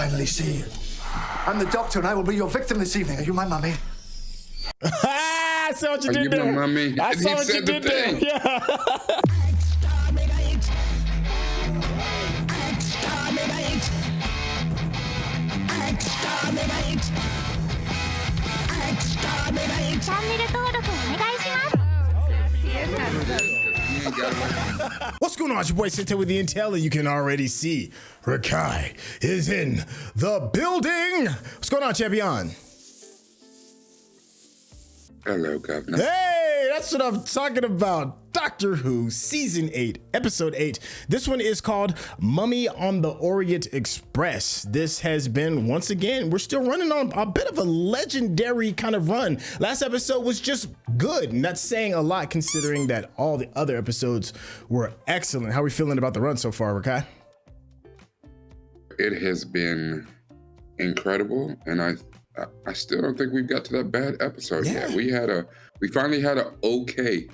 finally see. I'm the doctor and I will be your victim this evening. Are you my mummy? I saw what you did there. Mummy? I saw what you did there. Yeah. What's going on? It's your boy Sente with the Intel, and you can already see Rakai is in the building. What's going on, champion? Hello, Governor. Hey, that's what I'm talking about. Doctor Who, Season 8, Episode 8. This one is called Mummy on the Orient Express. This has been, once again, we're still running on a bit of a legendary kind of run. Last episode was just good, and that's saying a lot considering that all the other episodes were excellent. How are we feeling about the run so far, Rakai? It has been incredible, and I still don't think we've got to that bad episode yet. We finally had an okay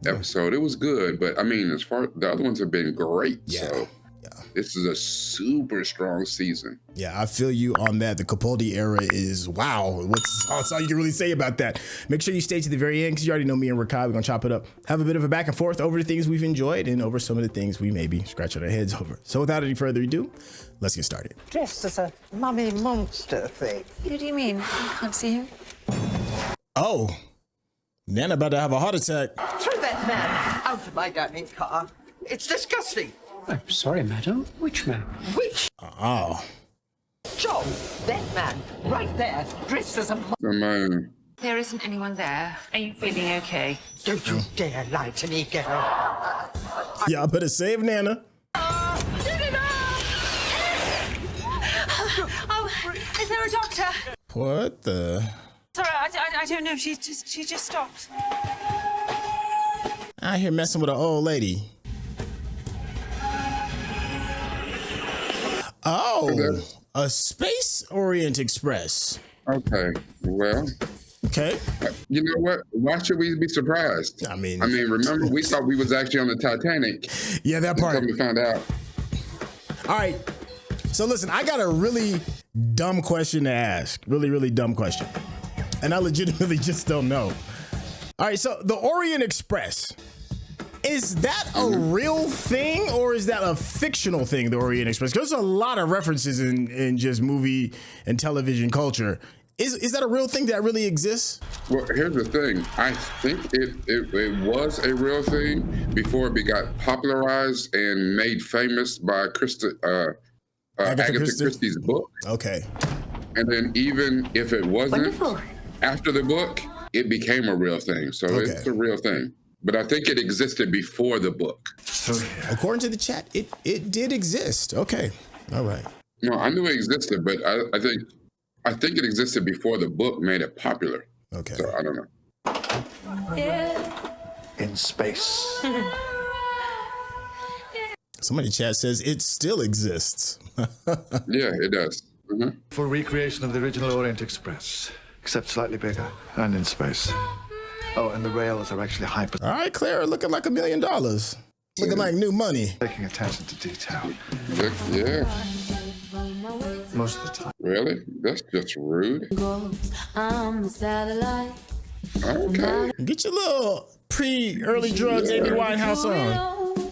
episode. It was good, but I mean, as far the other ones have been great. So this is a super strong season. Yeah, I feel you on that. The Capaldi era is wow. That's all you can really say about that. Make sure you stay to the very end because you already know me and Rakai. We're gonna chop it up, have a bit of a back and forth over the things we've enjoyed and over some of the things we may be scratching our heads over. So without any further ado, let's get started. Dressed as a mummy monster thing. Who do you mean? I can't see him. Oh, Nana about to have a heart attack. Throw that man out of my dining car. It's disgusting. I'm sorry, madam. Which man? Which? Oh. Joe, that man right there, dressed as a Man. There isn't anyone there. Are you feeling okay? Don't you dare lie to me, girl. Y'all better save Nana. Oh, is there a doctor? What the? Sorry, I don't know. She just stopped. Out here messing with an old lady. Oh, a Space Orient Express. Okay, well. Okay. You know what? Why should we be surprised? I mean, remember we thought we was actually on the Titanic. Yeah, that part. We found out. All right. So listen, I got a really dumb question to ask. Really, really dumb question. And I legitimately just don't know. All right, so the Orient Express, is that a real thing or is that a fictional thing, the Orient Express? Because there's a lot of references in just movie and television culture. Is that a real thing that really exists? Well, here's the thing. I think it was a real thing before it got popularized and made famous by Agatha Christie's book. Okay. And then even if it wasn't, after the book, it became a real thing. So it's a real thing. But I think it existed before the book. According to the chat, it did exist. Okay. All right. No, I knew it existed, but I think it existed before the book made it popular. Okay. So I don't know. Yeah. In space. Somebody in chat says it still exists. Yeah, it does. Mm-hmm. For recreation of the original Orient Express, except slightly bigger and in space. Oh, and the rails are actually hyper. All right, Clara, looking like $1 million. Looking like new money. Taking attention to detail. Yeah. Most of the time. Really? That's just rude. Okay. Get your little pre-early drugs Amy Winehouse on.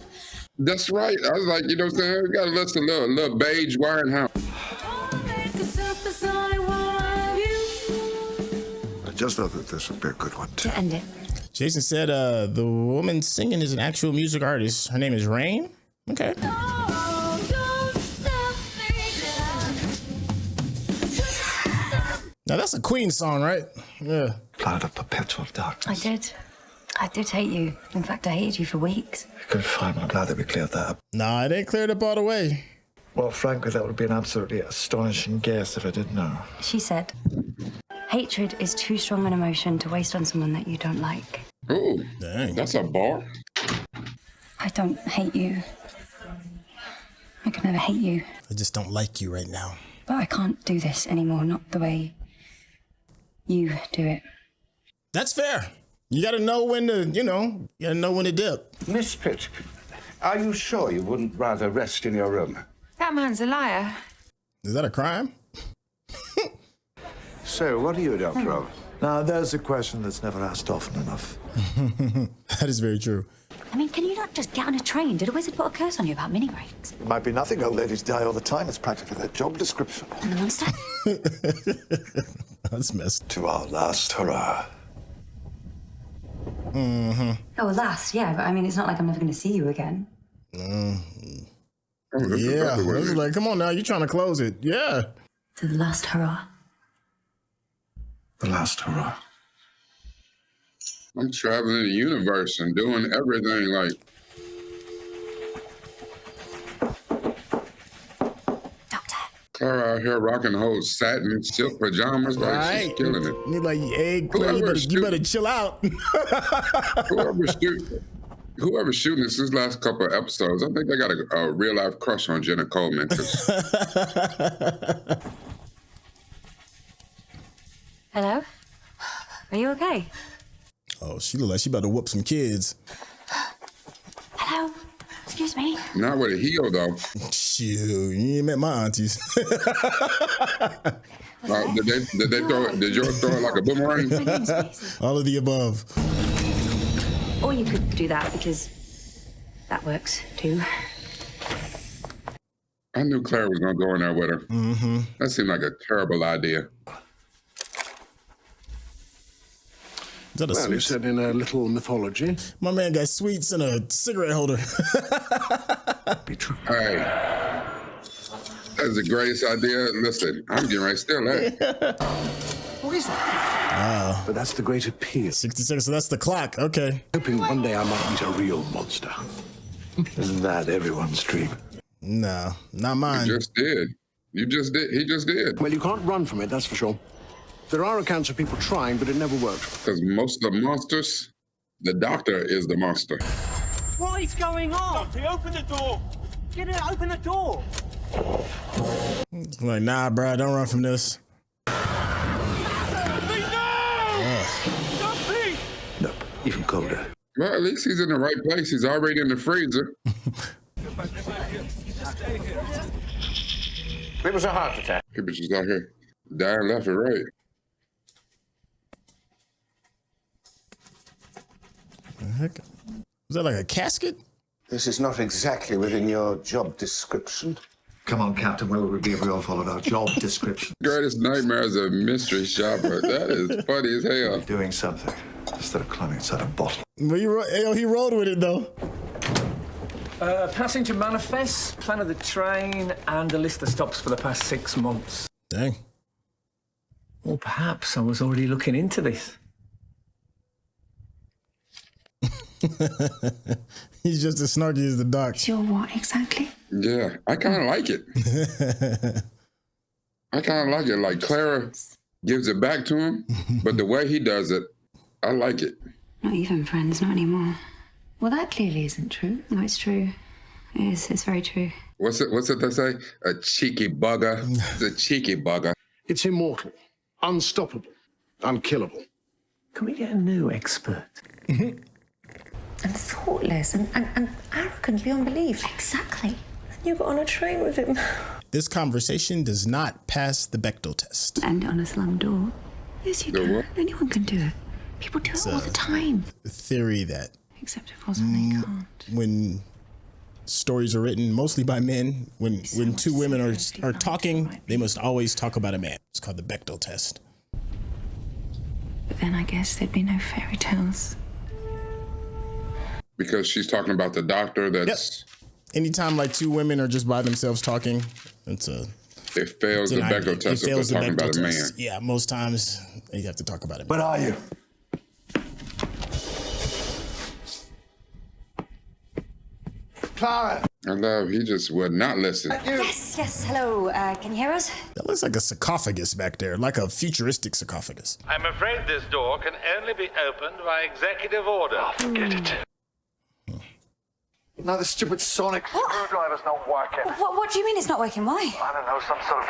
That's right. I was like, you know what I'm saying? We got to listen to little beige Winehouse. I just thought that this would be a good one to end it. Jason said the woman singing is an actual music artist. Her name is Rain. Okay. Now that's a Queen song, right? Yeah. Cloud of perpetual darkness. I did hate you. In fact, I hated you for weeks. Good, fine. I'm glad that we cleared that up. Nah, it ain't cleared up all the way. Well, frankly, that would be an absolutely astonishing guess if I didn't know. She said, hatred is too strong an emotion to waste on someone that you don't like. Oh, dang. That's a bar. I don't hate you. I can never hate you. I just don't like you right now. But I can't do this anymore, not the way you do it. That's fair. You gotta know when to, dip. Miss Pitt, are you sure you wouldn't rather rest in your room? That man's a liar. Is that a crime? So, what are you a doctor of? Now, there's a question that's never asked often enough. That is very true. I mean, can you not just get on a train? Did a wizard put a curse on you about mini breaks? It might be nothing. Old ladies die all the time. It's practically their job description. And the monster? That's messed. To our last hurrah. Oh, last, yeah, but I mean, it's not like I'm never going to see you again. Yeah, I was like, come on now, you're trying to close it. Yeah. To the last hurrah. The last hurrah. I'm traveling the universe and doing everything like. Doctor. Clara out here rocking whole satin silk pajamas like she's killing it. You're like, hey, Claire, you better chill out. Whoever's shooting this last couple of episodes, I think they got a real life crush on Jenna Coleman. Hello? Are you okay? Oh, she look like she about to whoop some kids. Hello? Excuse me? Not with a heel, though. Shoot, you ain't met my aunties. Did yours throw it like a boomerang? My name's Maisie. All of the above. Or you could do that because that works too. I knew Claire was going to go in there with her. Mm-hmm. That seemed like a terrible idea. Is that a Well, you sweet? said in a little mythology. My man got sweets and a cigarette holder. Be true. Hey, that's the greatest idea. Listen, I'm getting ready to steal that. What is that? But that's the great appeal. 60 seconds, so that's the clock. Okay. Hoping one day I might meet a real monster. Isn't that everyone's dream? No, not mine. You just did. You just did. He just did. Well, you can't run from it, that's for sure. There are accounts of people trying, but it never worked. Because most of the monsters, the doctor is the monster. What is going on? Dumpy, open the door. Get it, open the door. I'm like, nah, bro, don't run from this. No, even colder. Well, at least he's in the right place. He's already in the freezer. It was a heart attack. People just out here dying left and right. The heck? Was that like a casket? This is not exactly within your job description. Come on, Captain. Where would we be if we all followed our job description? Greatest nightmare is a mystery shopper. That is funny as hell. Doing something instead of climbing inside a bottle. Well, he rolled with it though. Passenger manifest, plan of the train, and a list of stops for the past 6 months. Dang. Or perhaps I was already looking into this. He's just as snarky as the doc. You're what exactly? Yeah, I kind of like it. I kind of like it. Like Clara gives it back to him, but the way he does it, I like it. Not even friends, not anymore. Well, that clearly isn't true. No, it's true. It is. It's very true. What's it they say? A cheeky bugger. It's a cheeky bugger. It's immortal, unstoppable, unkillable. Can we get a new expert? And thoughtless and arrogant beyond belief. Exactly. You got on a train with him. This conversation does not pass the Bechdel test. And on a slam door. Yes, you The can. what? Anyone can do it. People do it all the time. The theory that Except of course when they can't. when stories are written mostly by men, when two women are talking, they must always talk about a man. It's called the Bechdel test. But then I guess there'd be no fairy tales. Because she's talking about the doctor that's... Anytime like two women are just by themselves talking, it fails the Bechdel test if they're talking about a man. Yeah, most times you have to talk about it. Where are you? Clara! I love, he just would not listen. Yes, hello. Can you hear us? That looks like a sarcophagus back there, like a futuristic sarcophagus. I'm afraid this door can only be opened by executive order. Forget it. Now the stupid sonic screwdriver's not working. What do you mean it's not working? Why? I don't know, some sort of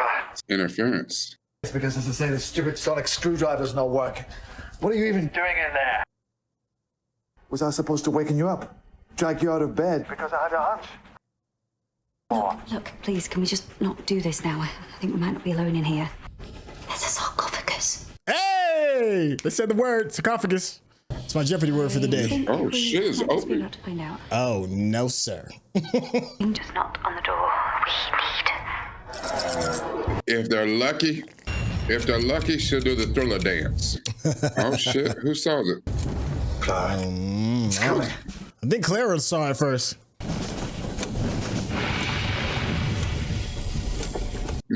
Interference. It's because, as I say, the stupid sonic screwdriver's not working. What are you even doing in there? Was I supposed to waken you up? Drag you out of bed? Because I had a hunch. Look, please, can we just not do this now? I think we might not be alone in here. There's a sarcophagus. Hey! They said the word sarcophagus. It's my Jeopardy word for the day. Oh, shit is open. About to find out. Oh, no, sir. Just knocked on the door. We need. If they're lucky, she'll do the Thriller dance. Oh shit! Who saw it? I think Clara saw it first.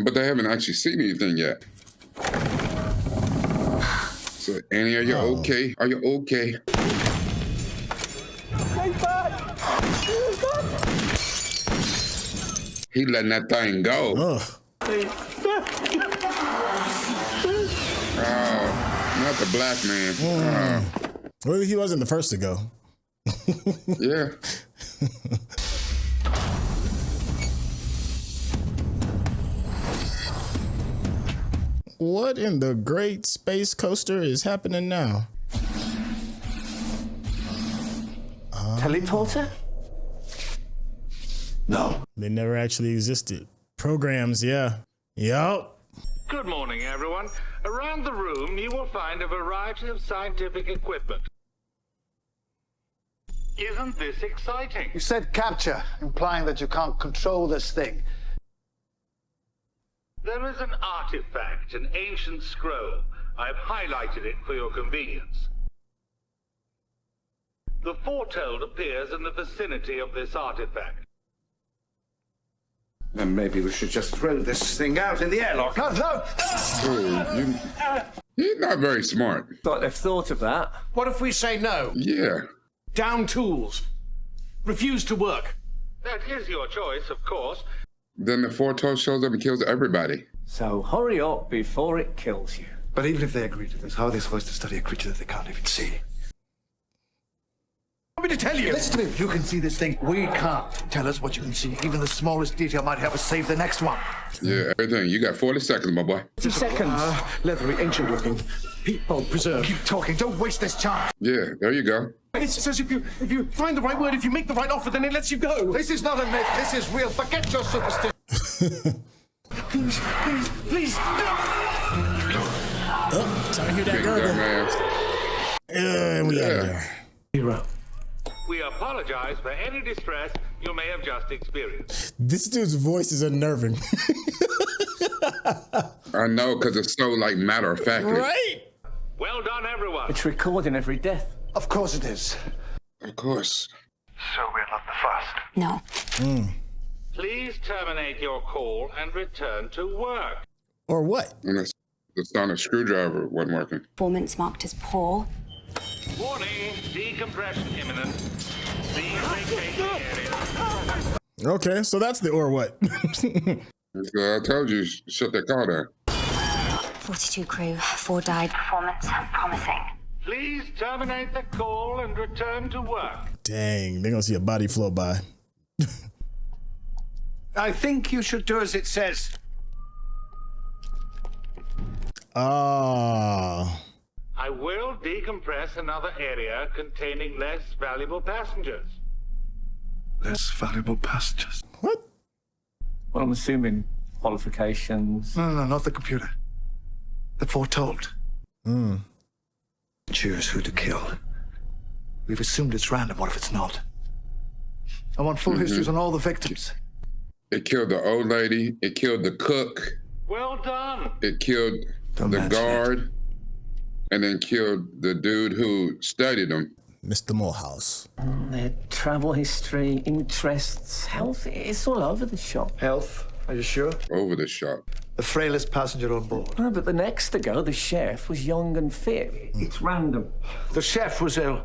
But they haven't actually seen anything yet. So Annie, are you okay? Are you okay? He letting that thing go. Oh, not the black man. Well, he wasn't the first to go. Yeah. What in the great space coaster is happening now? Teleporter? No. They never actually existed. Programs, yeah. Yup. Good morning, everyone. Around the room, you will find a variety of scientific equipment. Isn't this exciting? You said capture, implying that you can't control this thing. There is an artifact, an ancient scroll. I've highlighted it for your convenience. The Foretold appears in the vicinity of this artifact. Then maybe we should just throw this thing out in the airlock. No, no! You're not very smart. Like they've thought of that. What if we say no? Yeah. Down tools. Refuse to work. That is your choice, of course. Then the Foretold shows up and kills everybody. So hurry up before it kills you. But even if they agree to this, how are they supposed to study a creature that they can't even see? Want me to tell you? Listen to me. You can see this thing. We can't. Tell us what you can see. Even the smallest detail might help us save the next one. Yeah, everything. You got 40 seconds, my boy. 50 seconds. Leathery, ancient looking. Peatbog preserved. Keep talking. Don't waste this chance. Yeah, there you go. It says if you find the right word, if you make the right offer, then it lets you go. This is not a myth. This is real. Forget your superstition. Please. Oh, time to hear that gurgle. And we out of there. Hero. We apologize for any distress you may have just experienced. This dude's voice is unnerving. I know, because it's so, like, matter-of-factly. Right? Well done, everyone. It's recording every death. Of course it is. Of course. So we're not the first. No. Please terminate your call and return to work. Or what? And the sonic screwdriver wasn't working. Performance marked as poor. Warning, decompression imminent. Please vacate the area. Okay, so that's the or what? So I told you, shut that car down. 42 crew, 4 died. Performance promising. Please terminate the call and return to work. Dang, they're gonna see a body float by. I think you should do as it says. Ah. I will decompress another area containing less valuable passengers. Less valuable passengers. What? Well, I'm assuming qualifications. No, not the computer. The Foretold. Choose who to kill. We've assumed it's random. What if it's not? I want full histories on all the victims. It killed the old lady. It killed the cook. Well done. It killed the guard. And then killed the dude who studied them. Mr. Moorhouse. Their travel history, interests, health, it's all over the shop. Health? Are you sure? Over the shop. The frailest passenger on board. No, but the next to go, the chef, was young and fit. It's random. The chef was ill.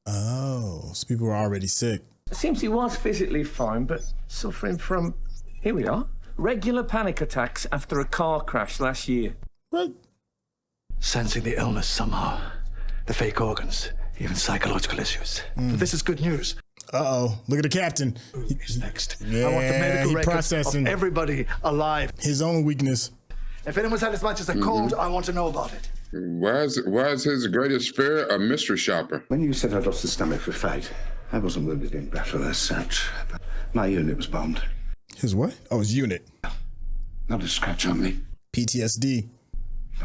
Oh, so people were already sick. It seems he was physically fine, but suffering from, here we are, regular panic attacks after a car crash last year. What? Sensing the illness somehow. The fake organs, even psychological issues. But this is good news. Uh-oh, look at the captain. He's next. Yeah, I want the medical records processing of everybody alive. his own weakness. If anyone's had as much as a cold, I want to know about it. Why is his greatest fear a mystery shopper? When you said I'd lost the stomach for fight, I wasn't wounded in battle as such. But my unit was bombed. His what? Oh, his unit. Not a scratch on me. PTSD.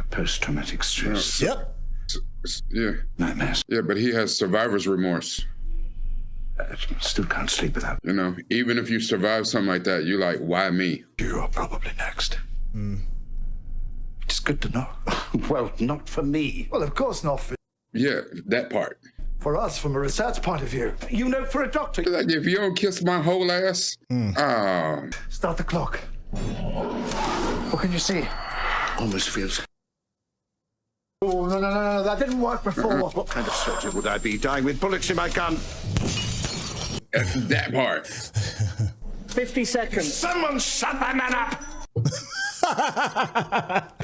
Post-traumatic stress. Yep. Yeah. Nightmares. Yeah, but he has survivor's remorse. Still can't sleep without. You know, even if you survive something like that, you're like, why me? You're probably next. It's good to know. Well, not for me. Well, of course not Yeah, that part. for us from a research point of view. You know, for a doctor. Like, if you don't kiss my whole ass, Start the clock. What can you see? Almost feels. Oh, no, that didn't work before. What kind of soldier would I be, dying with bullets in my gun? that part. 50 seconds. Someone shut my man up!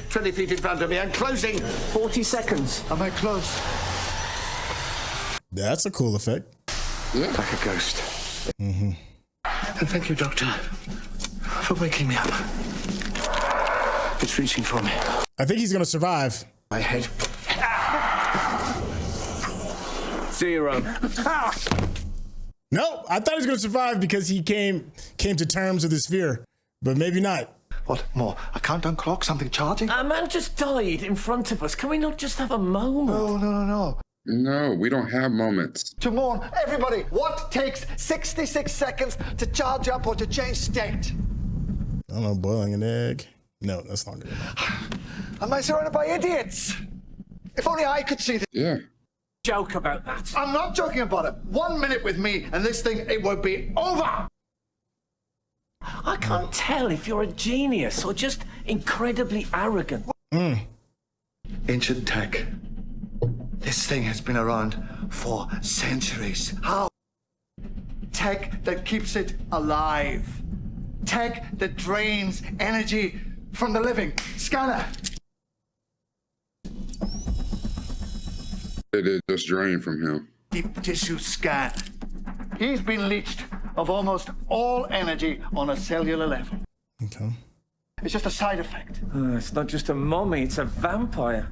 20 feet in front of me, I'm closing. 40 seconds. Am I close? That's a cool effect. Yeah. Like a ghost. And thank you, Doctor, for waking me up. It's reaching for me. I think he's gonna survive. My head. 0. Nope. I thought he was gonna survive because he came to terms with his fear, but maybe not. What more? A countdown clock? Something charging? Our man just died in front of us. Can we not just have a moment? No. No, we don't have moments. To mourn, everybody, what takes 66 seconds to charge up or to change state? I don't know, boiling an egg. No, that's not good. Am I surrounded by idiots? If only I could see this. Yeah. Joke about that. I'm not joking about it. 1 minute with me and this thing, it will be over. I can't tell if you're a genius or just incredibly arrogant. Ancient tech. This thing has been around for centuries. How? Tech that keeps it alive. Tech that drains energy from the living. Scanner. It is just drained from him. Deep tissue scan. He's been leached of almost all energy on a cellular level. Okay. It's just a side effect. It's not just a mummy, it's a vampire.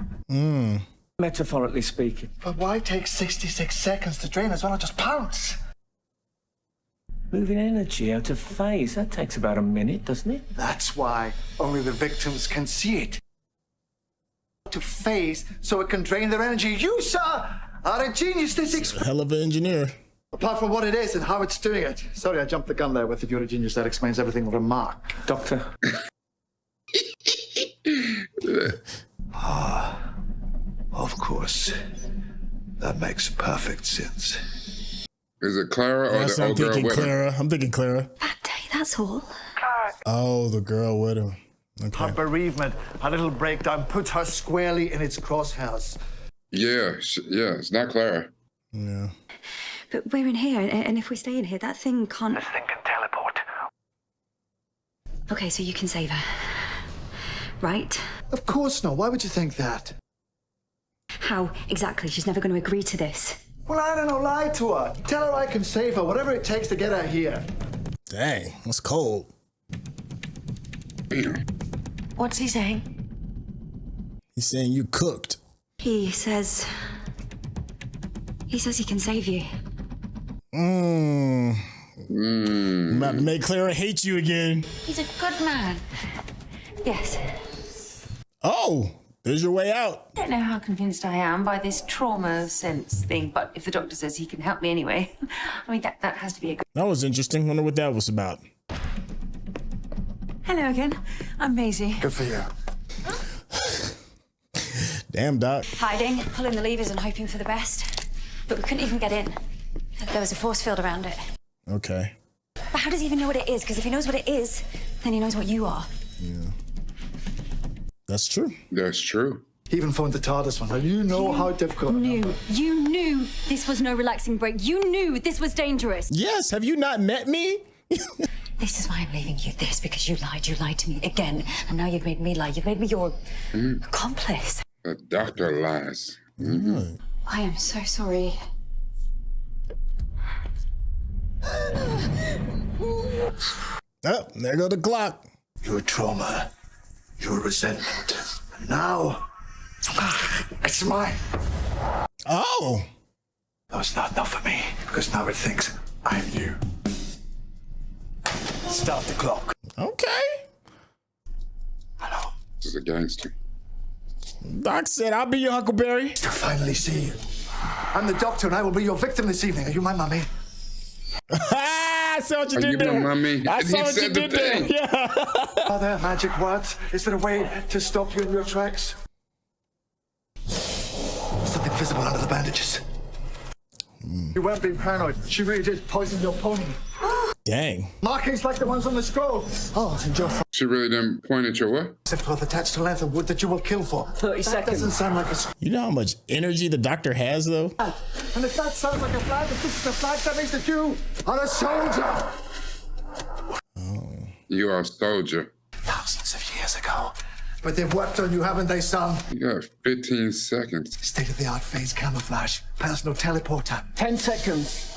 Metaphorically speaking. But why take 66 seconds to drain as well as just pounce? Moving energy out of phase, that takes about a minute, doesn't it? That's why only the victims can see it. To phase so it can drain their energy. You, sir, are a genius. This Hell of an engineer. apart from what it is and how it's doing it. Sorry, I jumped the gun there with the you're a genius. That explains everything. Remark. Doctor. Of course. That makes perfect sense. Is it Clara or Yes, the I'm old girl thinking with her? Clara. I'm thinking Clara. Bad day, that's all. Oh, the girl with him. Okay. Her bereavement, a little breakdown, put her squarely in its crosshairs. Yeah, it's not Clara. Yeah. But we're in here, and if we stay in here, that thing can't... This thing can teleport. Okay, so you can save her. Right? Of course not. Why would you think that? How exactly? She's never going to agree to this. Well, I don't know. Lie to her. Tell her I can save her. Whatever it takes to get her here. Dang, that's cold. Damn. What's he saying? He's saying you cooked. He says he can save you. About to make Clara hate you again. He's a good man. Yes. Oh, there's your way out. I don't know how convinced I am by this trauma sense thing, but if the doctor says he can help me anyway, I mean, that has to be a good... That was interesting. Wonder what that was about. Hello again. I'm Maisie. Good for you. Damn, Doc. Hiding, pulling the levers and hoping for the best. But we couldn't even get in. There was a force field around it. Okay. But how does he even know what it is? Because if he knows what it is, then he knows what you are. Yeah. That's true. That's true. He even phoned the TARDIS one. You know how difficult. You knew this was no relaxing break. You knew this was dangerous. Yes, have you not met me? This is why I'm leaving you this, because you lied to me again. And now you've made me lie. You've made me your accomplice. The doctor lies. Mm-hmm. I am so sorry. Oh, there go the clock. Your trauma, your resentment. And now, it's mine. Oh. That was not enough for me, because now it thinks I'm you. Start the clock. Okay. Hello. This is a gangster. Doc said, I'll be your Huckleberry. To finally see you. I'm the doctor and I will be your victim this evening. Are you my mummy? I saw what you Are did you there. my mummy? I And saw he what you said the did there. thing. Yeah. Are there magic words? Is there a way to stop you in your tracks? Something visible under the bandages. You weren't being paranoid. She really did poison your pony. Dang. Markings like the ones on the scroll. Oh, and your She really didn't point at your what? cloth attached to length of wood that you will kill for. 30 That seconds. doesn't sound like a You know how much energy the doctor has, though? And if that sounds like a flag, if this is a flag, that means that you are a soldier. You are a soldier. Thousands of years ago. But they've worked on you, haven't they, son? You got 15 seconds. State-of-the-art phase camouflage. Personal teleporter. 10 seconds.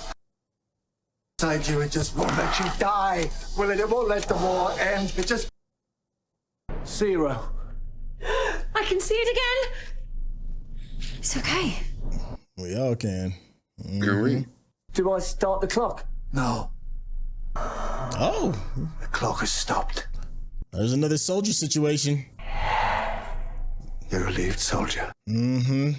Inside you, it just won't let you die. Will it? It won't let the war end. It just... 0. I can see it again. It's okay. We all can. Can we? Do I start the clock? No. Oh, The clock has stopped. there's another soldier situation. You're a relieved soldier. Mm-hmm.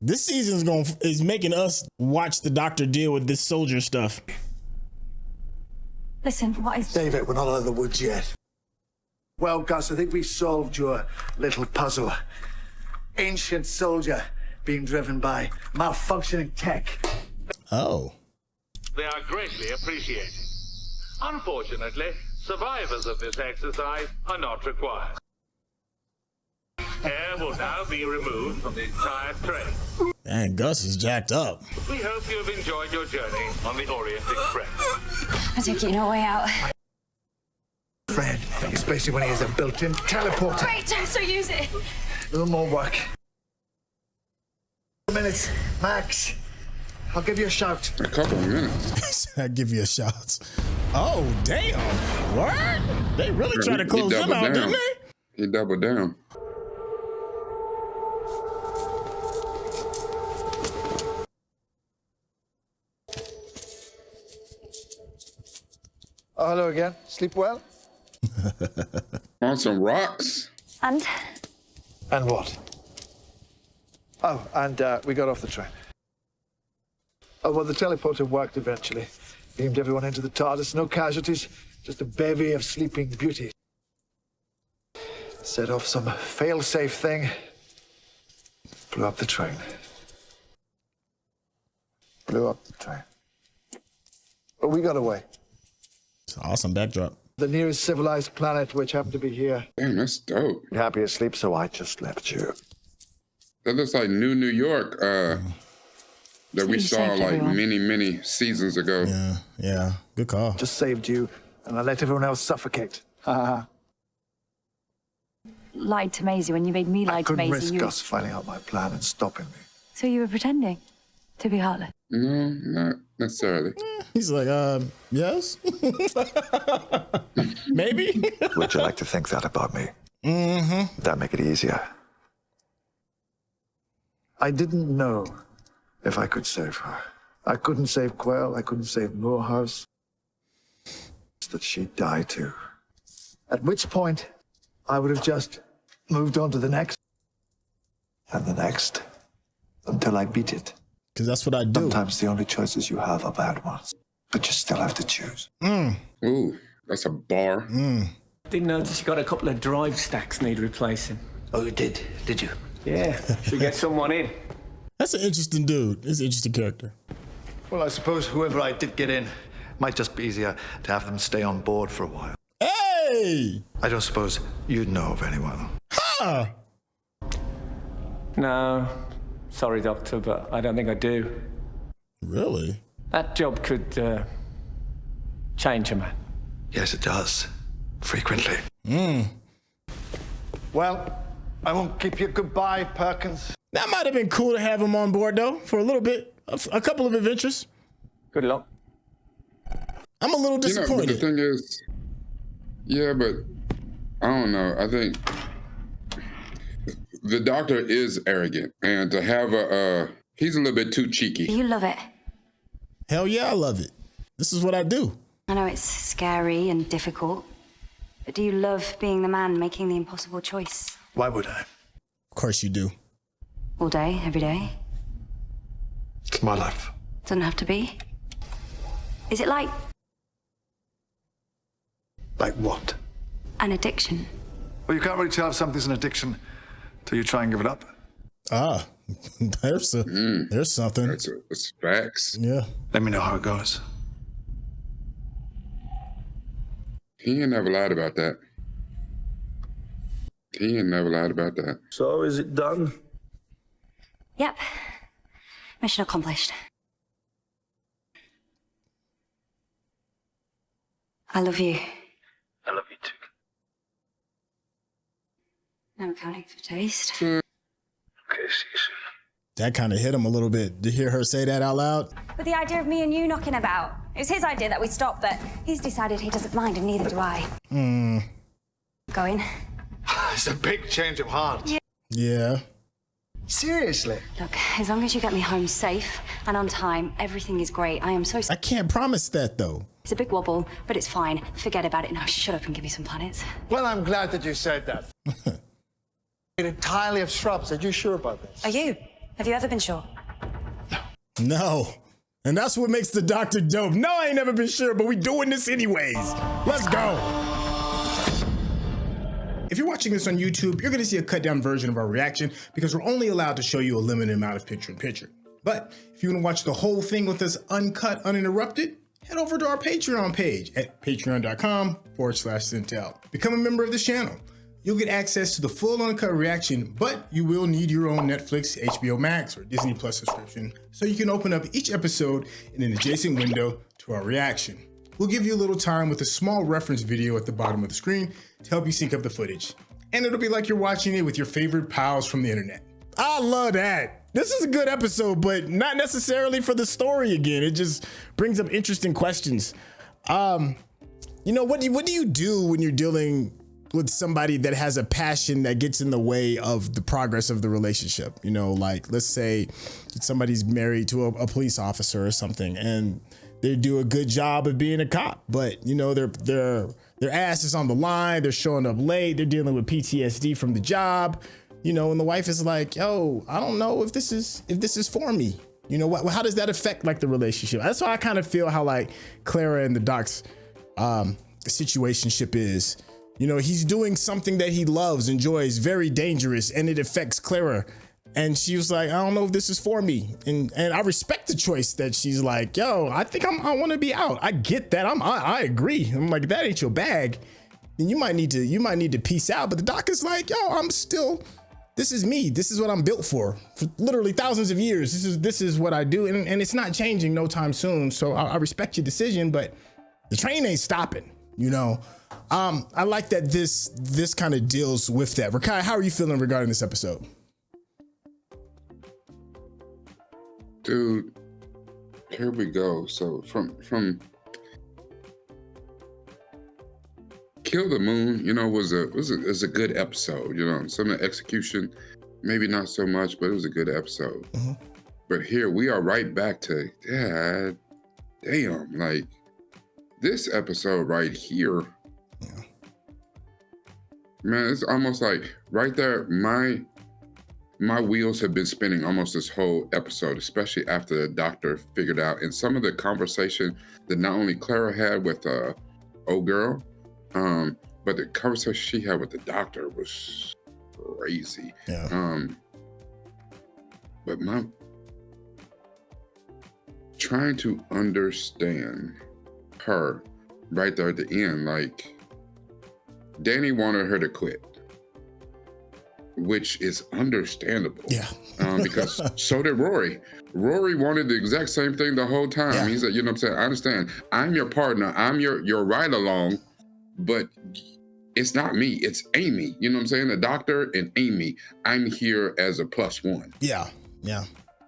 This season's is making us watch the doctor deal with this soldier stuff. Listen, what is... David, we're not out of the woods yet. Well, Gus, I think we solved your little puzzle. Ancient soldier being driven by malfunctioning tech. Oh. They are greatly appreciated. Unfortunately, survivors of this exercise are not required. Air will now be removed from the entire train. Man, Gus is jacked up. We hope you have enjoyed your journey on the Orient Express. I take it you know a way out. Fred, especially when he has a built-in teleporter. Great, so use it. A little more work. 2 minutes, max. I'll give you a shout. A couple of minutes. I'll give you a shout. Oh, damn. What? They really tried to He close them doubled out, down. didn't they? He doubled down. Oh, hello again. Sleep well? On some rocks. And? And what? Oh, and we got off the train. Oh, well, the teleporter worked eventually. Beamed everyone into the TARDIS. No casualties, just a bevy of sleeping beauties. Set off some fail-safe thing. Blew up the train. Blew up the train. But we got away. It's an awesome backdrop. The nearest civilized planet, which happened to be here. Damn, that's dope. You're happy asleep, so I just left you. That looks like New York that we you saw saved like everyone. many seasons ago. Yeah, yeah. Good call. Just saved you, and I let everyone else suffocate. Ha Lied to Maisie when you made me lie I to couldn't Maisie. risk Gus finding out my plan and stopping me. So you were pretending to be heartless. No, not necessarily. He's like, yes? Maybe? Would you like to think that about me? Mm-hmm. Would that make it easier? I didn't know if I could save her. I couldn't save Quell. I couldn't save Moorhouse. That she'd die too. At which point, I would have just moved on to the next. And the next. Until I beat it. Because that's what I do. Sometimes the only choices you have are bad ones. But you still have to choose. Ooh, that's a bar. Didn't notice you got a couple of drive stacks need replacing. Oh, you did you? Yeah, should get someone in. That's an interesting dude. He's an interesting character. Well, I suppose whoever I did get in might just be easier to have them stay on board for a while. Hey! I don't suppose you'd know of anyone. Huh! No, sorry, Doctor, but I don't think I do. Really? That job could change a man. Yes, it does. Frequently. Mm. Well, I won't keep you. Goodbye, Perkins. That might have been cool to have him on board, though, for a little bit. A couple of adventures. Good luck. I'm a little But the disappointed. thing is, yeah, but I don't know. I think the Doctor is arrogant, and to have he's a little bit too cheeky. You love it. Hell yeah, I love it. This is what I do. I know it's scary and difficult, but do you love being the man making the impossible choice? Why would I? Of course you do. All day, every day? It's my life. Doesn't have to be. Is it like Like what? an addiction? Well, you can't really tell if something's an addiction till you try and give it up. Ah, there's something. That's facts. Yeah. Let me know how it goes. He ain't never lied about that. He ain't never lied about that. So is it done? Yep. Mission accomplished. I love you. I love you too. No accounting for taste. Okay, see you soon. That kind of hit him a little bit. To hear her say that out loud. With the idea of me and you knocking about. It was his idea that we stop, but he's decided he doesn't mind, and neither do I. Going? It's a big change of heart. Yeah. Seriously? Look, as long as you get me home safe and on time, everything is great. I am so I can't promise that, though. It's a big wobble, but it's fine. Forget about it now. Shut up and give me some planets. Well, I'm glad that you said that. Made entirely of shrubs. Are you sure about this? Are you? Have you ever been sure? No. And that's what makes the Doctor dope. No, I ain't never been sure, but we doing this anyways. Let's go. If you're watching this on YouTube, you're going to see a cut down version of our reaction because we're only allowed to show you a limited amount of picture-in-picture. But if you want to watch the whole thing with us uncut, uninterrupted, head over to our Patreon page at patreon.com/Centel. Become a member of this channel. You'll get access to the full uncut reaction, but you will need your own Netflix, HBO Max, or Disney Plus subscription so you can open up each episode in an adjacent window to our reaction. We'll give you a little time with a small reference video at the bottom of the screen to help you sync up the footage. And it'll be like you're watching it with your favorite pals from the internet. I love that. This is a good episode, but not necessarily for the story again. It just brings up interesting questions. You know, what do you do when you're dealing with somebody that has a passion that gets in the way of the progress of the relationship? You know, like let's say somebody's married to a police officer or something, and they do a good job of being a cop, but you know, their ass is on the line. They're showing up late. They're dealing with PTSD from the job, you know, and the wife is like, yo, I don't know if this is for me. You know, how does that affect like the relationship? That's why I kind of feel how like Clara and the Doc's situationship is. You know, he's doing something that he loves, enjoys, very dangerous, and it affects Clara. And she was like, I don't know if this is for me. And I respect the choice that she's like, yo, I think I want to be out. I get that. I agree. I'm like, that ain't your bag. And you might need to peace out. But the Doc is like, yo, this is me. This is what I'm built for literally thousands of years. This is what I do. And it's not changing no time soon. So I respect your decision, but the train ain't stopping, you know? I like that this kind of deals with that. Rakai, how are you feeling regarding this episode? Dude, here we go. So from Kill the Moon, you know, was a good episode. You know, some of the execution, maybe not so much, but it was a good episode. Mm-hmm. But here we are right back to damn, like this episode right here. Yeah. Man, it's almost like right there, my wheels have been spinning almost this whole episode, especially after the Doctor figured out, and some of the conversation that not only Clara had with old girl, but the conversation she had with the Doctor was crazy. Yeah. But my trying to understand her right there at the end, like Danny wanted her to quit, which is understandable. Yeah. Because so did Rory. Rory wanted the exact same thing the whole time. Yeah. He said, you know what I'm saying? I understand. I'm your partner. I'm your ride along, but it's not me. It's Amy. You know what I'm saying? The Doctor and Amy. I'm here as a +1. Yeah. Yeah.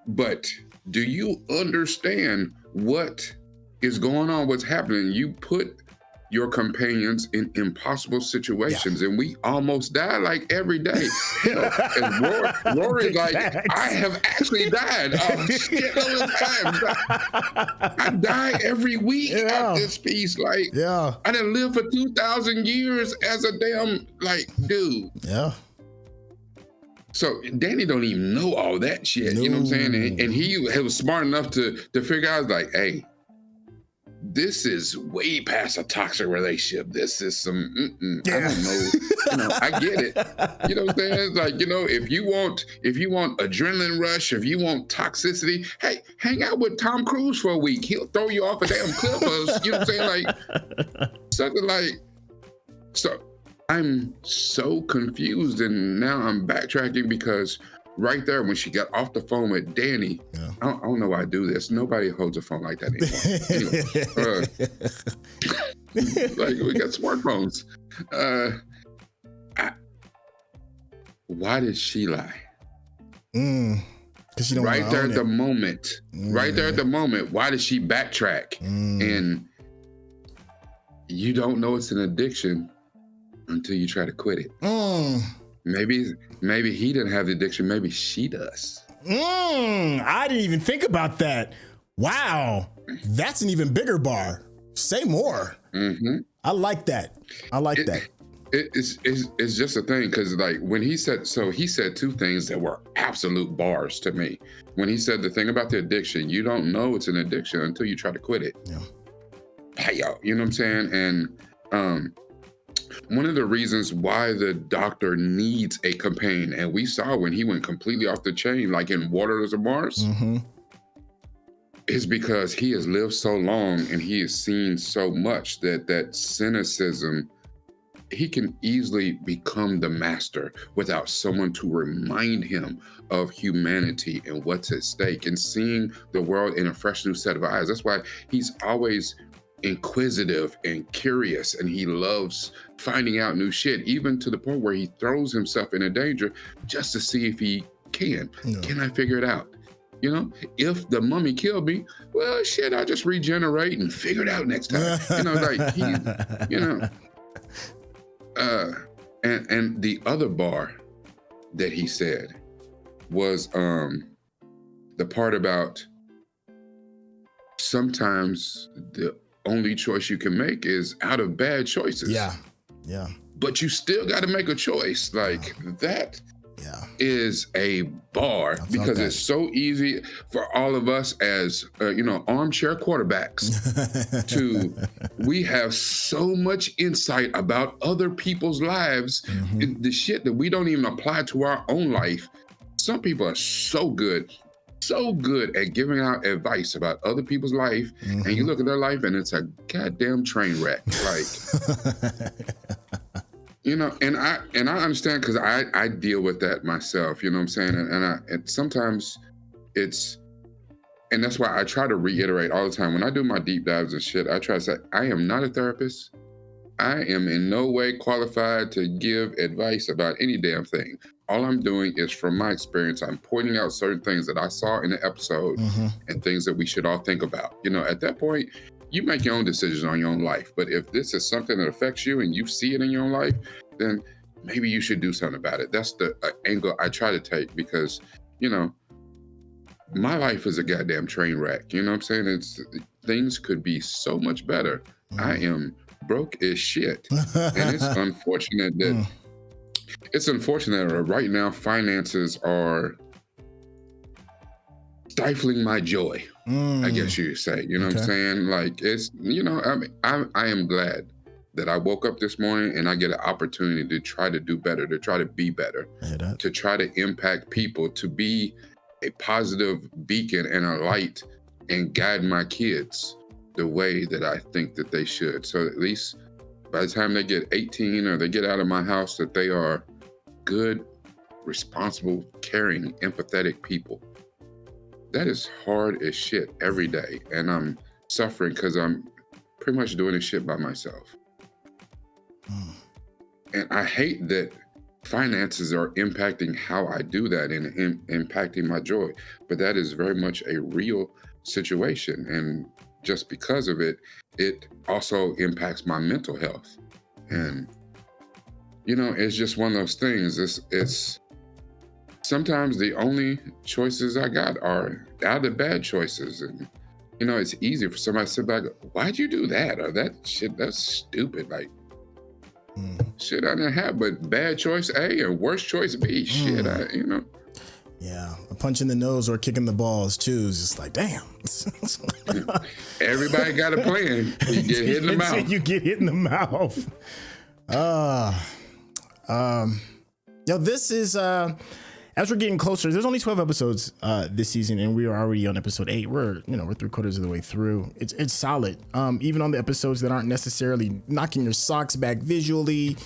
But do you understand what is going on? What's happening? You put your companions in impossible situations, and we almost die like every day. Hell, and Rory's like, I have actually died a shitload of times. I die every week at this piece. Like, I done lived for 2,000 years as a damn, like, dude. Yeah. So Danny don't even know all that shit. You know what I'm saying? And he was smart enough to figure out, like, hey, this is way past a toxic relationship. This is some, I don't know. You know, I get it. You know what I'm saying? Like, you know, if you want adrenaline rush, if you want toxicity, hey, hang out with Tom Cruise for a week. He'll throw you off a damn cliff or, you know what I'm saying? Like, something like, so I'm so confused, and now I'm backtracking because right there when she got off the phone with Danny, I don't know why I do this. Nobody holds a phone like that anymore. Like, we got smartphones. Why did she lie? Because she don't right there at the moment. Right there at the moment. Why did she backtrack? And you don't know it's an addiction until you try to quit it. Maybe he didn't have the addiction. Maybe she does. I didn't even think about that. Wow. That's an even bigger bar. Say more. I like that. It's just a thing, because like when he said two things that were absolute bars to me. When he said the thing about the addiction, you don't know it's an addiction until you try to quit it. Hey, yo, you know what I'm saying? And one of the reasons why the doctor needs a companion, and we saw when he went completely off the chain, like in Waters of Mars, is because he has lived so long and he has seen so much that cynicism, he can easily become the master without someone to remind him of humanity and what's at stake, and seeing the world in a fresh new set of eyes. That's why he's always inquisitive and curious, and he loves finding out new shit, even to the point where he throws himself into danger just to see if he can. Can I figure it out? You know, if the mummy killed me, well, shit, I'll just regenerate and figure it out next time. You know, like he, you know. And the other bar that he said was the part about sometimes the only choice you can make is out of bad choices. Yeah. But you still got to make a choice. Like that is a bar, because it's so easy for all of us as armchair quarterbacks we have so much insight about other people's lives, the shit that we don't even apply to our own life. Some people are so good at giving out advice about other people's life, and you look at their life and it's a goddamn train wreck. Like, you know, and I understand, because I deal with that myself. You know what I'm saying? And sometimes it's, and that's why I try to reiterate all the time when I do my deep dives and shit. I try to say I am not a therapist. I am in no way qualified to give advice about any damn thing. All I'm doing is, from my experience, I'm pointing out certain things that I saw in the episode and things that we should all think about. You know, at that point, you make your own decisions on your own life. But if this is something that affects you and you see it in your own life, then maybe you should do something about it. That's the angle I try to take, because, you know, my life is a goddamn train wreck. You know what I'm saying? Things could be so much better. I am broke as shit. And it's unfortunate that right now finances are stifling my joy, I guess you could say. You know what I'm saying? Like, it's, you know, I am glad that I woke up this morning and I get an opportunity to try to do better, to try to be better, to try to impact people, to be a positive beacon and a light and guide my kids the way that I think that they should. So at least by the time they get 18 or they get out of my house, that they are good, responsible, caring, empathetic people. That is hard as shit every day. And I'm suffering because I'm pretty much doing this shit by myself. And I hate that finances are impacting how I do that and impacting my joy. But that is very much a real situation. And just because of it, it also impacts my mental health. And, you know, it's just one of those things. It's sometimes the only choices I got are out of bad choices. And, you know, it's easy for somebody to sit back, why'd you do that? Or that shit, that's stupid. Like, shit I didn't have, but bad choice A and worst choice B. Shit, you know. Yeah, a punch in the nose or kicking the balls too is just like, damn. Everybody got a plan. You get hit in the mouth. You get hit in the mouth. This is as we're getting closer. There's only 12 episodes this season, and we are already on episode 8. We're 3/4 of the way through. It's solid. Even on the episodes that aren't necessarily knocking your socks back visually.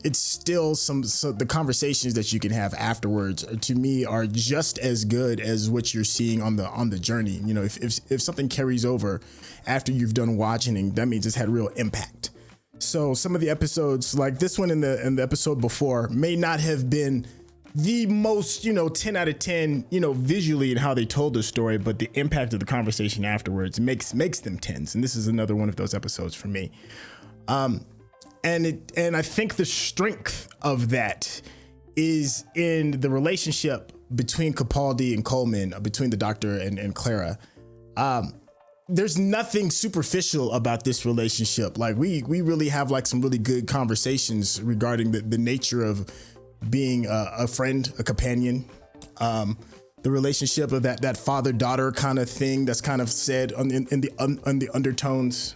It's still the conversations that you can have afterwards to me are just as good as what you're seeing on the journey. You know, if something carries over after you've done watching, that means it's had real impact. So some of the episodes like this one and the episode before may not have been the most, 10 out of 10, visually in how they told the story, but the impact of the conversation afterwards makes them 10s. And this is another one of those episodes for me. And I think the strength of that is in the relationship between Capaldi and Coleman, between the Doctor and Clara. There's nothing superficial about this relationship. Like we really have like some really good conversations regarding the nature of being a friend, a companion, the relationship of that father-daughter kind of thing that's kind of said in the undertones.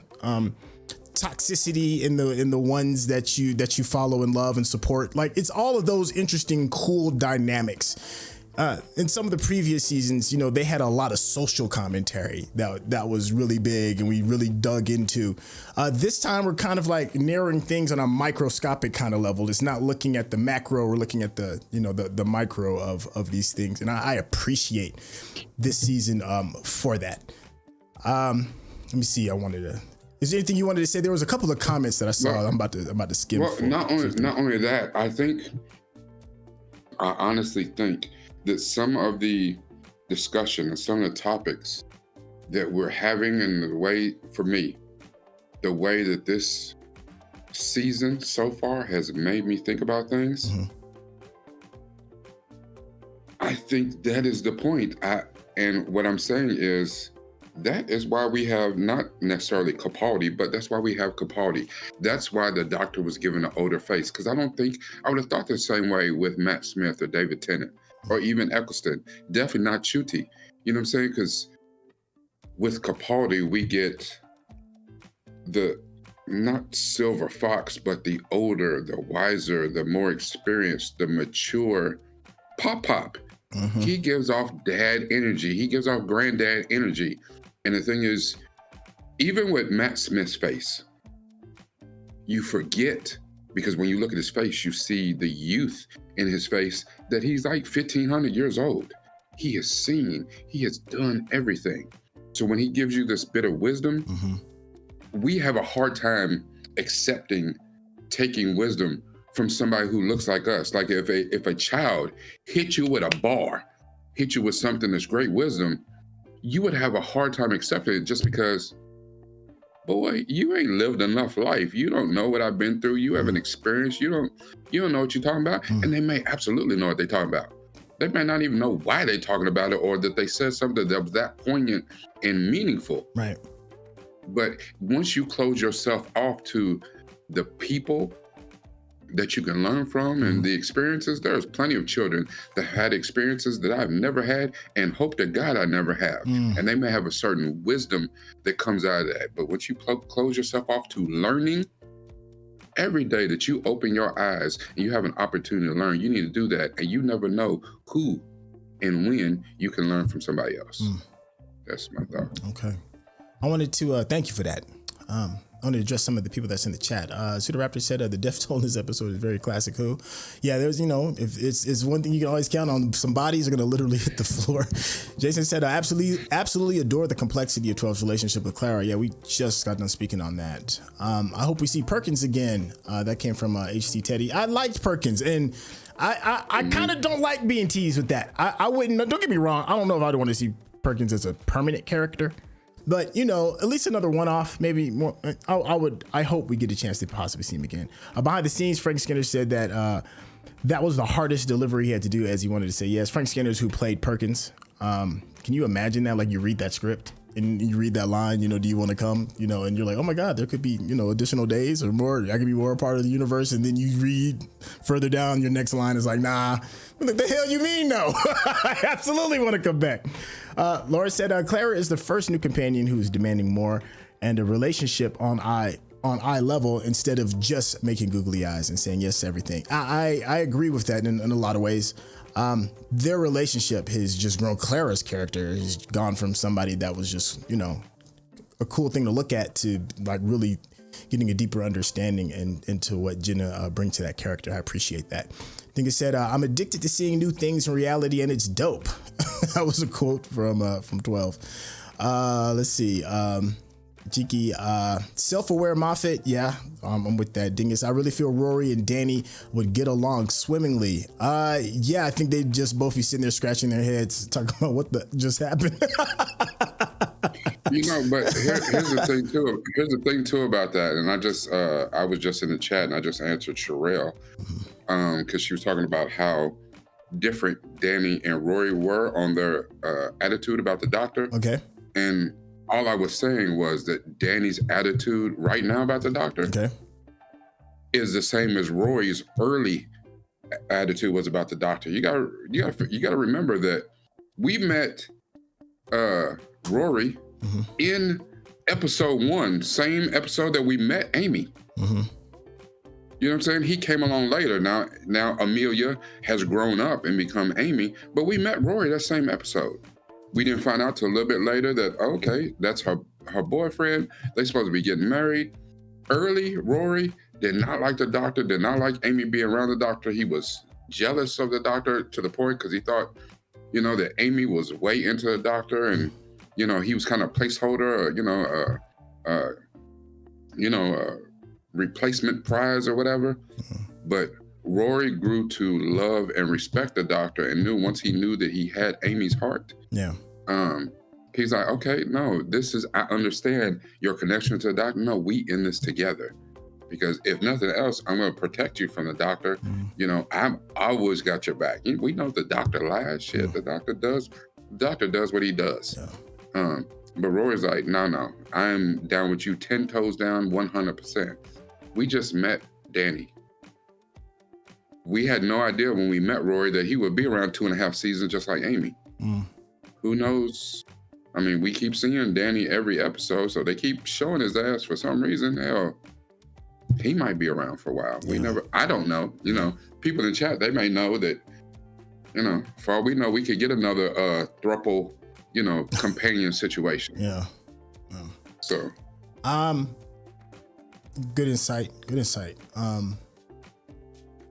Toxicity in the ones that you follow and love and support. Like it's all of those interesting, cool dynamics. In some of the previous seasons, they had a lot of social commentary that was really big and we really dug into. This time we're kind of like narrowing things on a microscopic kind of level. It's not looking at the macro, we're looking at the micro of these things. And I appreciate this season for that. Let me see. Is there anything you wanted to say? There was a couple of comments that I saw. Well, I'm about to skim. Well, not only that, I honestly think that some of the discussion and some of the topics that we're having and the way that this season so far has made me think about things, I think that is the point. And what I'm saying is, that is why we have not necessarily Capaldi, but that's why we have Capaldi. That's why the Doctor was given an older face, because I don't think I would have thought the same way with Matt Smith or David Tennant or even Eccleston. Definitely not Chuti. You know what I'm saying? Because with Capaldi, we get the not Silver Fox, but the older, the wiser, the more experienced, the mature Pop. He gives off dad energy. He gives off granddad energy. And the thing is, even with Matt Smith's face, you forget, because when you look at his face, you see the youth in his face, that he's like 1,500 years old. He has seen, he has done everything. So when he gives you this bit of wisdom, we have a hard time taking wisdom from somebody who looks like us. Like if a child hit you with a bar, hit you with something that's great wisdom, you would have a hard time accepting it just because, boy, you ain't lived enough life. You don't know what I've been through. You haven't experienced. You don't know what you're talking about. And they may absolutely know what they're talking about. They may not even know why they're talking about it or that they said something that was that poignant and meaningful. Right. But once you close yourself off to the people that you can learn from and the experiences, there's plenty of children that had experiences that I've never had and hope to God I never have. And they may have a certain wisdom that comes out of that. But once you close yourself off to learning, every day that you open your eyes and you have an opportunity to learn, you need to do that. And you never know who and when you can learn from somebody else. That's my thought. Okay. I wanted to thank you for that. I want to address some of the people that's in the chat. Pseudo Raptor said the Death Toll in this episode is very classic Who. Yeah, there's, if it's one thing you can always count on, some bodies are going to literally hit the floor. Jason said, I absolutely adore the complexity of 12's relationship with Clara. Yeah, we just got done speaking on that. I hope we see Perkins again. That came from HC Teddy. I liked Perkins, and I kind of don't like being teased with that. I wouldn't, don't get me wrong, I don't know if I'd want to see Perkins as a permanent character. But at least another one-off, maybe more. I hope we get a chance to possibly see him again. Behind the scenes, Frank Skinner said that that was the hardest delivery he had to do, as he wanted to say yes. Frank Skinner, who played Perkins. Can you imagine that? Like, you read that script and you read that line, do you want to come? And you're like, oh my God, there could be, additional days or more. I could be more a part of the universe. And then you read further down, your next line is like, nah, what the hell you mean? No, I absolutely want to come back. Laura said, Clara is the first new companion who's demanding more and a relationship on eye level instead of just making googly eyes and saying yes to everything. I agree with that in a lot of ways. Their relationship has just grown. Clara's character has gone from somebody that was just, a cool thing to look at to like really getting a deeper understanding and into what Jenna brings to that character. I appreciate that. I think it said, I'm addicted to seeing new things in reality and it's dope. That was a quote from 12. Let's see. Cheeky, self-aware Moffat. Yeah, I'm with that. Dingus, I really feel Rory and Danny would get along swimmingly. Yeah, I think they'd just both be sitting there scratching their heads, talking about what just happened. But here's the thing too. Here's the thing too about that. And I was just in the chat and I just answered Sherelle, because she was talking about how different Danny and Rory were on their attitude about the doctor. Okay. And all I was saying was that Danny's attitude right now about the doctor is the same as Rory's early attitude was about the doctor. You gotta remember that we met Rory in episode 1, same episode that we met Amy. You know what I'm saying? He came along later. Now Amelia has grown up and become Amy, but we met Rory that same episode. We didn't find out till a little bit later that, okay, that's her boyfriend. They're supposed to be getting married. Early, Rory did not like the doctor, did not like Amy being around the doctor. He was jealous of the doctor to the point because he thought, that Amy was way into the doctor and, he was kind of placeholder, replacement prize or whatever. But Rory grew to love and respect the doctor and knew once he knew that he had Amy's heart. Yeah. He's like, okay, no, I understand your connection to the doctor. No, we in this together. Because if nothing else, I'm going to protect you from the doctor. I've always got your back. We know the doctor lies. Shit, the doctor does what he does. Yeah. But Rory's like, no, I'm down with you 10 toes down, 100%. We just met Danny. We had no idea when we met Rory that he would be around 2.5 seasons just like Amy. Who knows? I mean, we keep seeing Danny every episode, so they keep showing his ass for some reason. Hell, he might be around for a while. I don't know. People in chat, they may know that, for all we know, we could get another throuple, companion situation. Yeah. So. Good insight.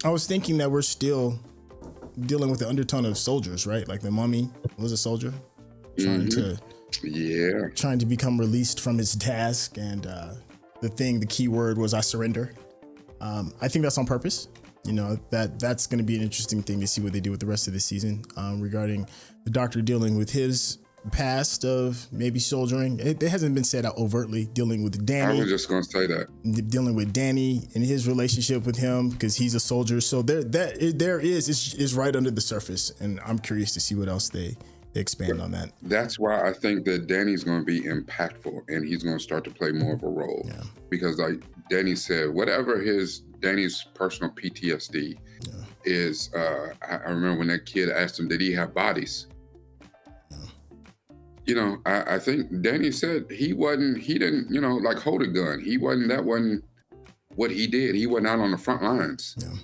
I was thinking that we're still dealing with the undertone of soldiers, right? Like the mummy was a soldier trying to become released from his task. And the key word was I surrender. I think that's on purpose. That's going to be an interesting thing to see what they do with the rest of the season regarding the doctor dealing with his past of maybe soldiering. It hasn't been said out overtly, dealing with Danny. I was just going to say that. Dealing with Danny and his relationship with him because he's a soldier. So it's right under the surface. And I'm curious to see what else they expand on that. That's why I think that Danny's going to be impactful and he's going to start to play more of a role. Yeah. Because like Danny said, whatever Danny's personal PTSD is, I remember when that kid asked him, did he have bodies? I think Danny said he didn't, like hold a gun. That wasn't what he did. He wasn't out on the front lines. Yeah.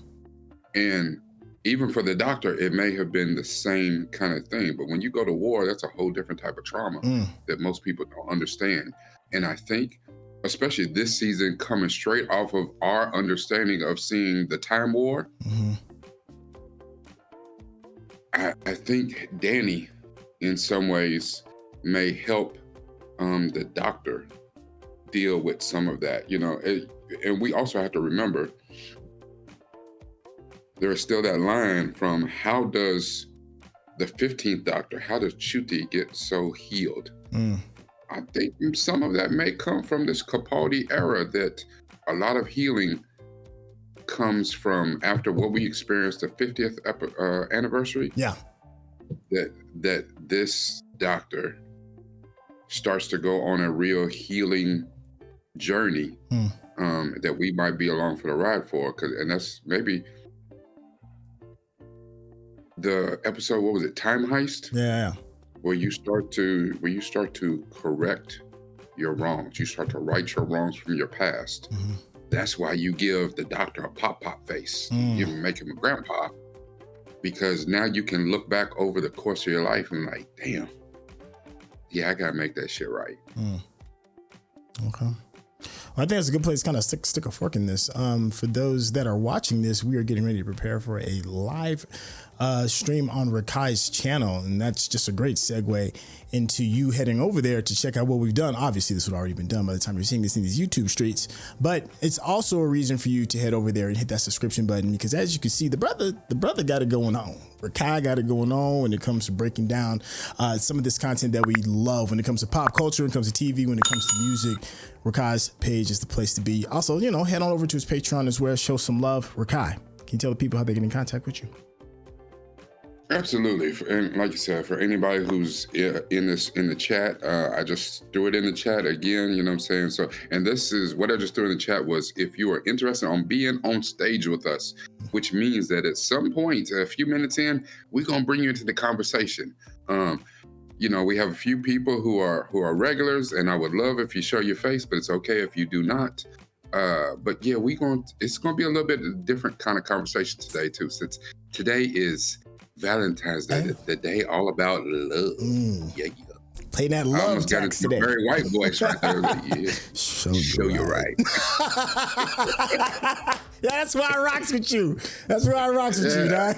And even for the doctor, it may have been the same kind of thing. But when you go to war, that's a whole different type of trauma that most people don't understand. And I think, especially this season, coming straight off of our understanding of seeing the Time War, I think Danny, in some ways, may help the doctor deal with some of that, and we also have to remember there is still that line from how does the 15th Doctor, how does Ncuti get so healed? I think some of that may come from this Capaldi era, that a lot of healing comes from after what we experienced the 50th anniversary. Yeah. That this doctor starts to go on a real healing journey that we might be along for the ride for. And that's maybe the episode, what was it, Time Heist? Yeah. Where you start to correct your wrongs. You start to right your wrongs from your past. That's why you give the doctor a pop face. You make him a grandpa, because now you can look back over the course of your life and like, damn, yeah, I gotta make that shit right. Okay. Well, I think that's a good place to kind of stick a fork in this. For those that are watching this, we are getting ready to prepare for a live stream on Rakai's channel, and that's just a great segue into you heading over there to check out what we've done. Obviously, this would already been done by the time you're seeing this in these YouTube streets, but it's also a reason for you to head over there and hit that subscription button, because as you can see, the brother got it going on. Rakai got it going on when it comes to breaking down some of this content that we love when it comes to pop culture, when it comes to TV, when it comes to music. Rakai's page is the place to be. Also, head on over to his Patreon as well. Show some love. Rakai, can you tell the people how they get in contact with you? Absolutely. And like you said, for anybody who's in the chat, I just threw it in the chat again, you know what I'm saying? So, and this is what I just threw in the chat was, if you are interested on being on stage with us, which means that at some point, a few minutes in, we're going to bring you into the conversation. We have a few people who are regulars, and I would love if you show your face, but it's okay if you do not. But yeah, it's going to be a little bit of a different kind of conversation today too, since today is Valentine's Day, the day all about love. Yeah. Play that love text today. Very white voice right there. Yeah. Show you right. Yeah, that's why I rocks with you. That's why I rocks with you, dog.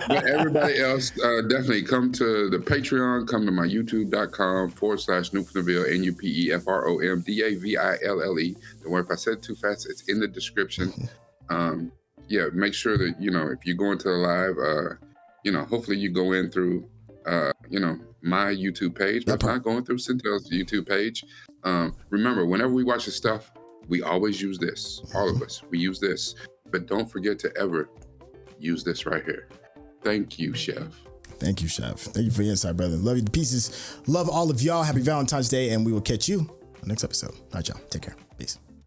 but everybody else, definitely come to the Patreon, come to my youtube.com/Newfromdaville, NUPEFROMDAVILLE. Don't worry if I said it too fast, it's in the description. Make sure that, if you go into the live, hopefully you go in through, my YouTube page, but not going through Centel's YouTube page. Remember, whenever we watch this stuff, we always use this. All of us, we use this. But don't forget to ever use this right here. Thank you, Chef. Thank you, Chef. Thank you for your insight, brother. Love you to pieces. Love all of y'all. Happy Valentine's Day, and we will catch you on the next episode. All right, y'all. Take care. Peace.